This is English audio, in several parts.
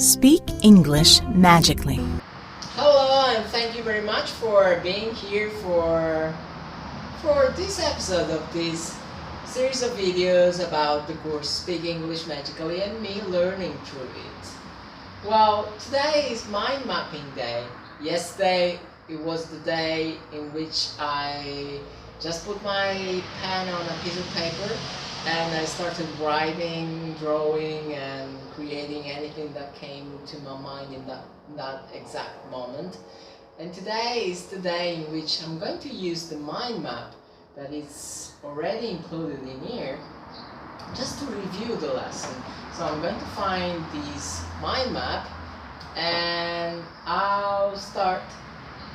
Speak English magically. Hello, and thank you very much for being here for this episode of this series of videos about the course Speak English Magically and me learning through it. Well, today is mind mapping day. Yesterday it was the day in which I just put my pen on a piece of paper and I started writing, drawing and creating anything that came to my mind in that exact moment. And today is the day in which I'm going to use the mind map that is already included in here just to review the lesson. So I'm going to find this mind map and I'll start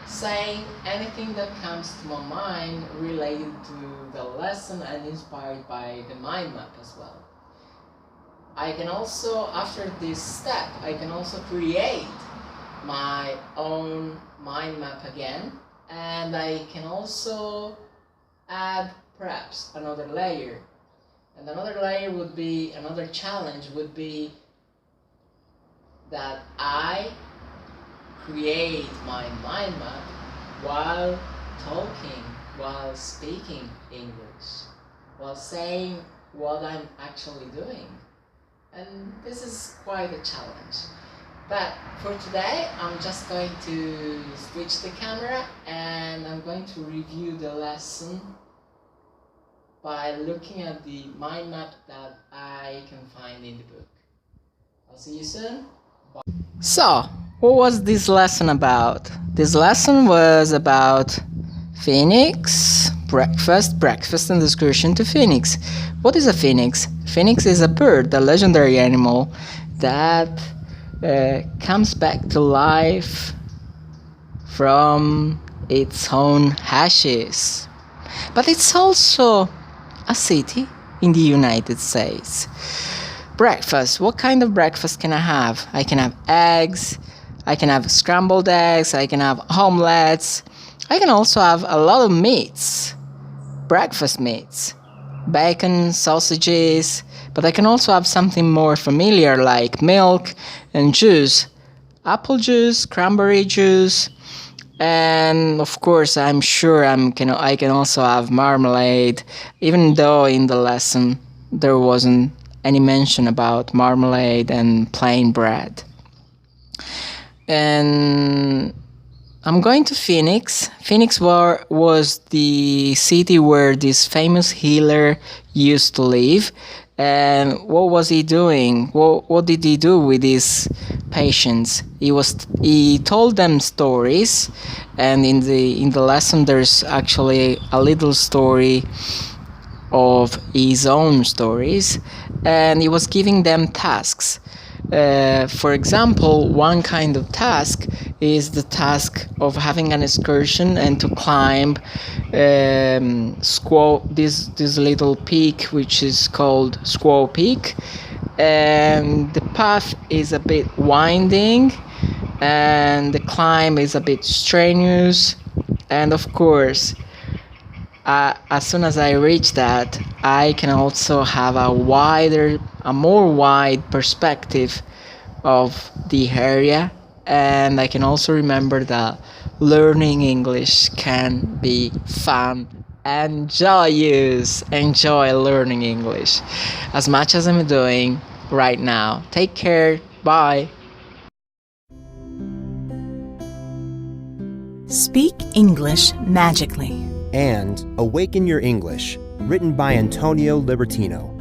saying anything that comes to my mind related to the lesson and inspired by the mind map as well. I can also, after this step, I can also create my own mind map again, and I can also add perhaps another layer. And another layer would be, another challenge would be that I create my mind map while talking, while speaking English, while saying what I'm actually doing. And this is quite a challenge. But for today, I'm just going to switch the camera and I'm going to review the lesson by looking at the mind map that I can find in the book. I'll see you soon. Bye. So, what was this lesson about? This lesson was about phoenix, breakfast and excursion to phoenix. What is a phoenix? Phoenix is a bird, a legendary animal that comes back to life from its own ashes. But it's also a city in the United States. Breakfast. What kind of breakfast can I have? I can have eggs, I can have scrambled eggs, I can have omelets. I can also have a lot of meats, breakfast meats, bacon, sausages, but I can also have something more familiar like milk and juice, apple juice, cranberry juice, and of course I'm sure I can also have marmalade, even though in the lesson there wasn't any mention about marmalade and plain bread. And I'm going to Phoenix. Phoenix was the city where this famous healer used to live. And what was he doing? What did he do with his patients? He told them stories, and in the lesson there's actually a little story of his own stories, and he was giving them tasks. For example, one kind of task is the task of having an excursion and to climb this little peak which is called Squaw Peak, and the path is a bit winding and the climb is a bit strenuous, and of course as soon as I reach that, I can also have a more wide perspective of the area, and I can also remember that learning English can be fun and joyous. Enjoy learning English as much as I'm doing right now. Take care. Bye. Speak English magically. And Awaken Your English, written by Antonio Libertino.